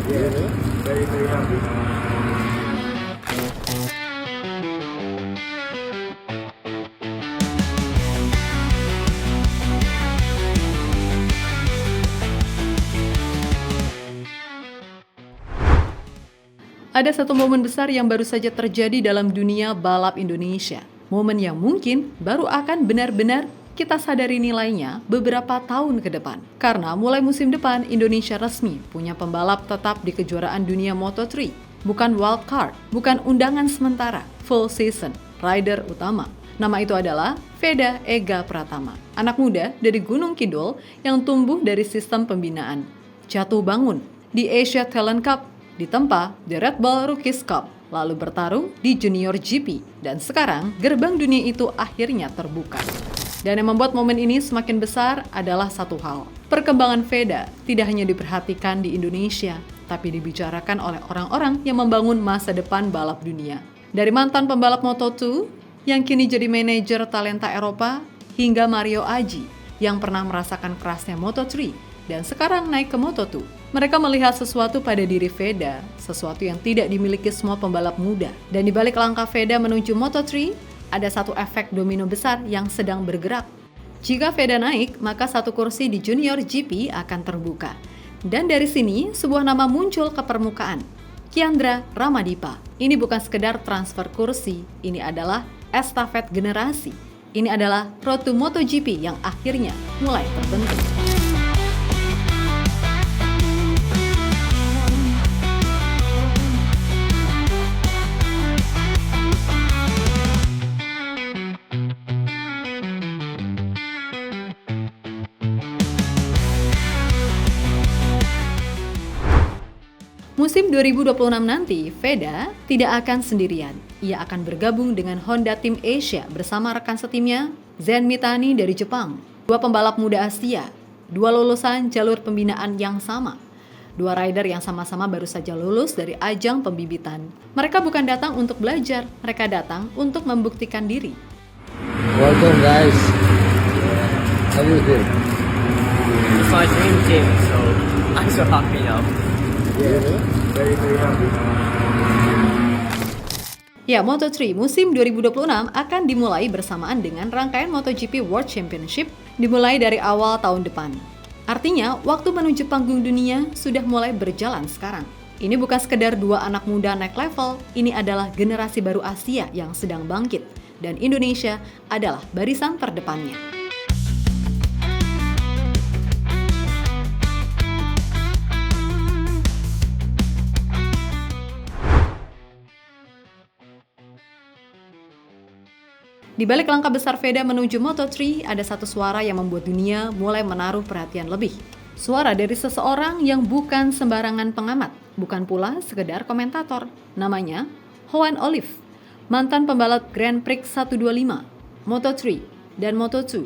Yeah, very, very happy. Ada satu momen besar yang baru saja terjadi dalam dunia balap Indonesia. Momen yang mungkin baru akan benar-benar kita sadari nilainya beberapa tahun ke depan. Karena mulai musim depan, Indonesia resmi punya pembalap tetap di kejuaraan dunia Moto3. Bukan wildcard, bukan undangan sementara, full season, rider utama. Nama itu adalah Veda Ega Pratama, anak muda dari Gunung Kidul yang tumbuh dari sistem pembinaan. Jatuh bangun di Asia Talent Cup, ditempa di Red Bull Rookies Cup, lalu bertarung di Junior GP, dan sekarang gerbang dunia itu akhirnya terbuka. Dan yang membuat momen ini semakin besar adalah satu hal. Perkembangan Veda tidak hanya diperhatikan di Indonesia, tapi dibicarakan oleh orang-orang yang membangun masa depan balap dunia. Dari mantan pembalap Moto2 yang kini jadi manajer talenta Eropa, hingga Mario Aji yang pernah merasakan kerasnya Moto3 dan sekarang naik ke Moto2. Mereka melihat sesuatu pada diri Veda, sesuatu yang tidak dimiliki semua pembalap muda. Dan di balik langkah Veda menuju Moto3, ada satu efek domino besar yang sedang bergerak. Jika Veda naik, maka satu kursi di Junior GP akan terbuka. Dan dari sini, sebuah nama muncul ke permukaan. Kiandra Ramadipa. Ini bukan sekedar transfer kursi, ini adalah estafet generasi. Ini adalah Road to MotoGP yang akhirnya mulai terbentuk. Musim 2026 nanti, Veda tidak akan sendirian. Ia akan bergabung dengan Honda Team Asia bersama rekan setimnya, Zen Mitani dari Jepang. Dua pembalap muda Asia, dua lulusan jalur pembinaan yang sama. Dua rider yang sama-sama baru saja lulus dari ajang pembibitan. Mereka bukan datang untuk belajar, mereka datang untuk membuktikan diri. Welcome guys. How do you feel? It's my dream team, so I'm so happy now. Yeah, very, very happy. Ya, Moto3 musim 2026 akan dimulai bersamaan dengan rangkaian MotoGP World Championship dimulai dari awal tahun depan. Artinya, waktu menuju panggung dunia sudah mulai berjalan sekarang. Ini bukan sekedar dua anak muda naik level, ini adalah generasi baru Asia yang sedang bangkit. Dan Indonesia adalah barisan terdepannya. Di balik langkah besar Veda menuju Moto3, ada satu suara yang membuat dunia mulai menaruh perhatian lebih. Suara dari seseorang yang bukan sembarangan pengamat, bukan pula sekedar komentator. Namanya Juan Olive, mantan pembalap Grand Prix 125, Moto3, dan Moto2.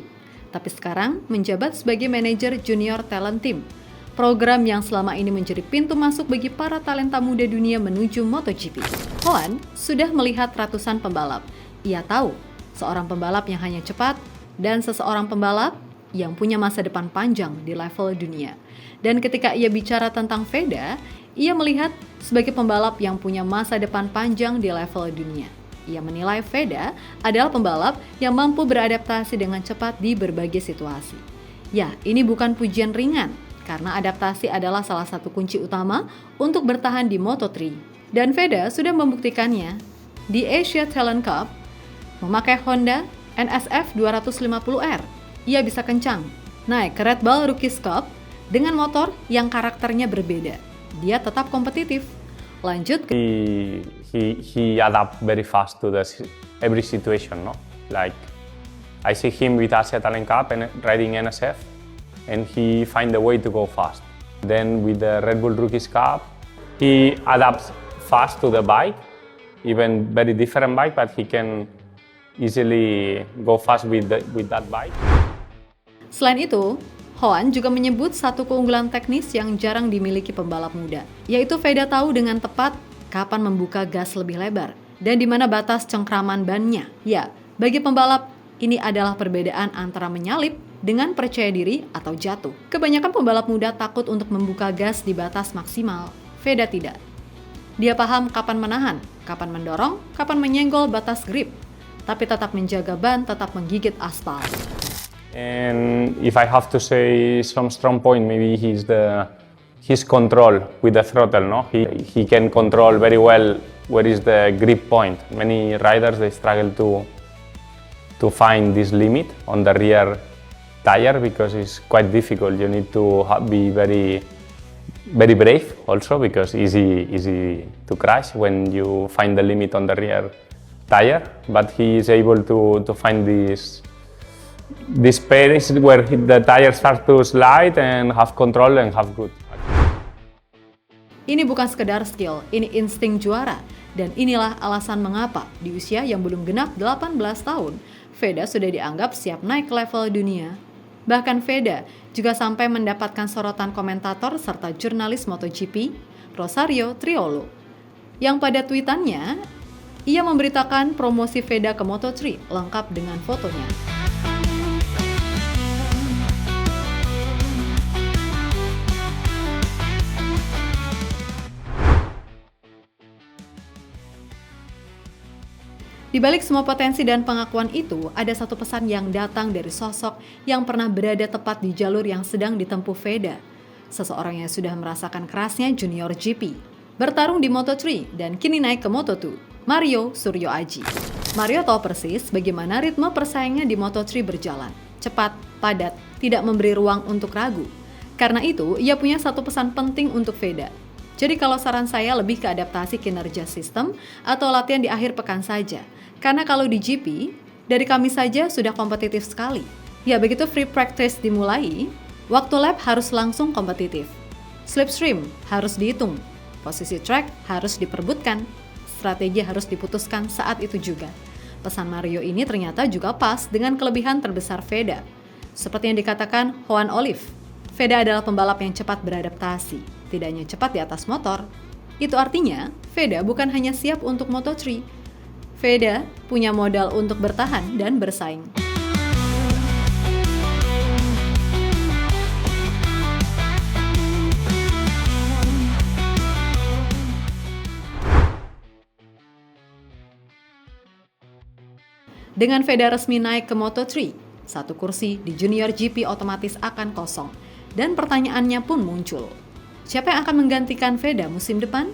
Tapi sekarang menjabat sebagai manajer Junior Talent Team, program yang selama ini menjadi pintu masuk bagi para talenta muda dunia menuju MotoGP. Juan sudah melihat ratusan pembalap. Ia tahu seorang pembalap yang hanya cepat dan seseorang pembalap yang punya masa depan panjang di level dunia. Dan ketika ia bicara tentang Veda, ia melihat sebagai pembalap yang punya masa depan panjang di level dunia. Ia menilai Veda adalah pembalap yang mampu beradaptasi dengan cepat di berbagai situasi. Ya, ini bukan pujian ringan, karena adaptasi adalah salah satu kunci utama untuk bertahan di Moto3. Dan Veda sudah membuktikannya di Asia Talent Cup. Memakai Honda NSF 250R, ia bisa kencang. Naik ke Red Bull Rookies Cup dengan motor yang karakternya berbeda. Dia tetap kompetitif. Lanjut ke he adapt very fast to every situation, no? Like I see him with Asia Talent Cup and riding NSF, and he find a way to go fast. Then with the Red Bull Rookies Cup, he adapts fast to the bike, even very different bike, but he can easily go fast with that bike. Selain itu, Juan juga menyebut satu keunggulan teknis yang jarang dimiliki pembalap muda, yaitu Veda tahu dengan tepat kapan membuka gas lebih lebar dan di mana batas cengkraman bannya. Ya, bagi pembalap ini adalah perbedaan antara menyalip dengan percaya diri atau jatuh. Kebanyakan pembalap muda takut untuk membuka gas di batas maksimal. Veda tidak. Dia paham kapan menahan, kapan mendorong, kapan menyenggol batas grip, tapi tetap menjaga ban tetap menggigit aspal. And if I have to say some strong point, maybe his control with the throttle. No, he can control very well where is the grip point. Many riders they struggle to find this limit on the rear tire because it's quite difficult. You need to be very brave also because easy to crash when you find the limit on the rear tire. But he is able to find this pace where the tires start to slide and have control and have good. Ini bukan sekedar skill, ini insting juara. Dan inilah alasan mengapa di usia yang belum genap 18 tahun, Veda sudah dianggap siap naik level dunia. Bahkan Veda juga sampai mendapatkan sorotan komentator serta jurnalis MotoGP, Rosario Triolo, yang pada tweetannya, ia memberitakan promosi Veda ke Moto3 lengkap dengan fotonya. Di balik semua potensi dan pengakuan itu, ada satu pesan yang datang dari sosok yang pernah berada tepat di jalur yang sedang ditempuh Veda. Seseorang yang sudah merasakan kerasnya Junior GP, bertarung di Moto3 dan kini naik ke Moto2, Mario Suryo Aji. Mario tahu persis bagaimana ritme persaingan di Moto3 berjalan. Cepat, padat, tidak memberi ruang untuk ragu. Karena itu, ia punya satu pesan penting untuk Veda. Jadi kalau saran saya lebih ke adaptasi kinerja sistem atau latihan di akhir pekan saja. Karena kalau di GP, dari kami saja sudah kompetitif sekali. Ya begitu free practice dimulai, waktu lap harus langsung kompetitif. Slipstream harus dihitung, posisi track harus diperbutkan, strategi harus diputuskan saat itu juga. Pesan Mario ini ternyata juga pas dengan kelebihan terbesar Veda. Seperti yang dikatakan Juan Olive, Veda adalah pembalap yang cepat beradaptasi, tidak hanya cepat di atas motor. Itu artinya, Veda bukan hanya siap untuk Moto3, Veda punya modal untuk bertahan dan bersaing. Dengan Veda resmi naik ke Moto3, satu kursi di Junior GP otomatis akan kosong. Dan pertanyaannya pun muncul. Siapa yang akan menggantikan Veda musim depan?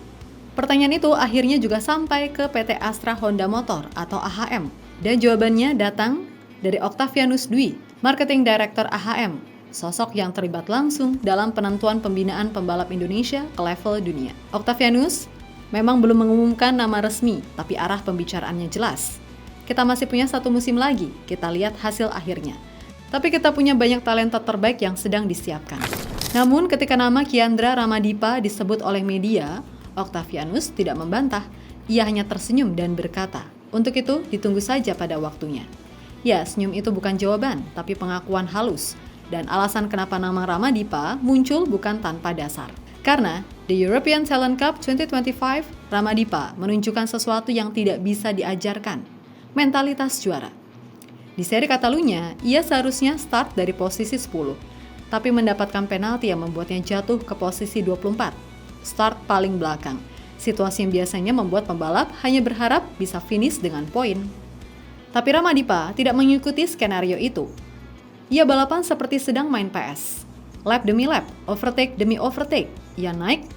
Pertanyaan itu akhirnya juga sampai ke PT Astra Honda Motor atau AHM. Dan jawabannya datang dari Octavianus Dwi, Marketing Director AHM, sosok yang terlibat langsung dalam penentuan pembinaan pembalap Indonesia ke level dunia. Octavianus memang belum mengumumkan nama resmi, tapi arah pembicaraannya jelas. Kita masih punya satu musim lagi, kita lihat hasil akhirnya. Tapi kita punya banyak talenta terbaik yang sedang disiapkan. Namun ketika nama Kiandra Ramadipa disebut oleh media, Octavianus tidak membantah, ia hanya tersenyum dan berkata, untuk itu ditunggu saja pada waktunya. Ya, senyum itu bukan jawaban, tapi pengakuan halus. Dan alasan kenapa nama Ramadipa muncul bukan tanpa dasar. Karena di European Talent Cup 2025, Ramadipa menunjukkan sesuatu yang tidak bisa diajarkan, mentalitas juara. Di seri Catalunya, ia seharusnya start dari posisi 10, tapi mendapatkan penalti yang membuatnya jatuh ke posisi 24. Start paling belakang, situasi yang biasanya membuat pembalap hanya berharap bisa finish dengan poin. Tapi Ramadipa tidak mengikuti skenario itu. Ia balapan seperti sedang main PS. Lap demi lap, overtake demi overtake. Ia naik.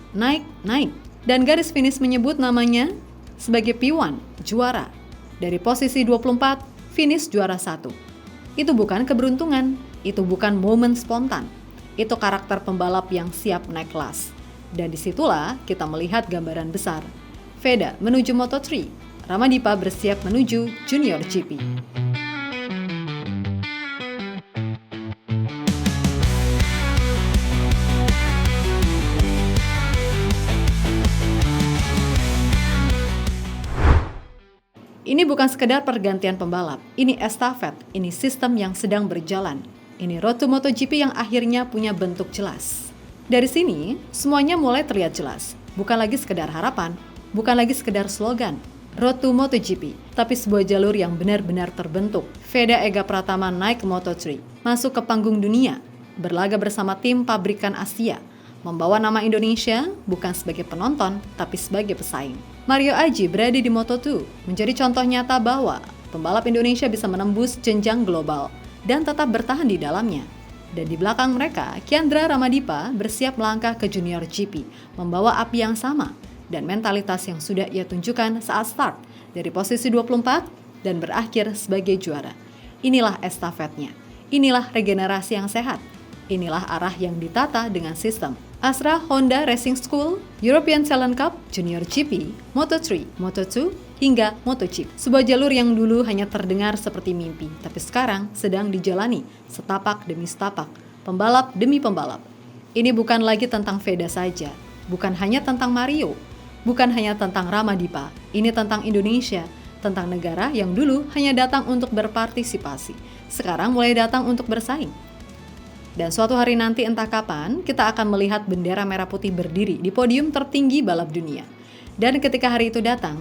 Dan garis finish menyebut namanya sebagai P1, juara. Dari posisi 24, finish juara 1. Itu bukan keberuntungan, itu bukan momen spontan. Itu karakter pembalap yang siap naik kelas. Dan disitulah kita melihat gambaran besar. Veda menuju Moto3, Ramadipa bersiap menuju Junior GP. Ini bukan sekedar pergantian pembalap, ini estafet, ini sistem yang sedang berjalan. Ini Road to MotoGP yang akhirnya punya bentuk jelas. Dari sini, semuanya mulai terlihat jelas. Bukan lagi sekedar harapan, bukan lagi sekedar slogan. Road to MotoGP, tapi sebuah jalur yang benar-benar terbentuk. Veda Ega Pratama naik ke Moto3, masuk ke panggung dunia, berlaga bersama tim pabrikan Asia, Membawa nama Indonesia bukan sebagai penonton, tapi sebagai pesaing. Mario Aji berada di Moto2, menjadi contoh nyata bahwa pembalap Indonesia bisa menembus jenjang global dan tetap bertahan di dalamnya. Dan di belakang mereka, Kiandra Ramadipa bersiap melangkah ke Junior GP, membawa api yang sama dan mentalitas yang sudah ia tunjukkan saat start dari posisi 24 dan berakhir sebagai juara. Inilah estafetnya, inilah regenerasi yang sehat, inilah arah yang ditata dengan sistem. Astra Honda Racing School, European Talent Cup, Junior GP, Moto3, Moto2, hingga MotoGP. Sebuah jalur yang dulu hanya terdengar seperti mimpi, tapi sekarang sedang dijalani setapak demi setapak, pembalap demi pembalap. Ini bukan lagi tentang Veda saja, bukan hanya tentang Mario, bukan hanya tentang Ramadipa, ini tentang Indonesia, tentang negara yang dulu hanya datang untuk berpartisipasi, sekarang mulai datang untuk bersaing. Dan suatu hari nanti entah kapan, kita akan melihat bendera merah putih berdiri di podium tertinggi balap dunia. Dan ketika hari itu datang,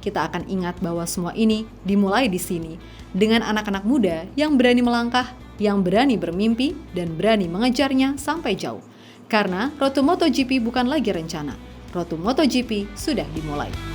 kita akan ingat bahwa semua ini dimulai di sini, dengan anak-anak muda yang berani melangkah, yang berani bermimpi, dan berani mengejarnya sampai jauh. Karena Road to MotoGP bukan lagi rencana, Road to MotoGP sudah dimulai.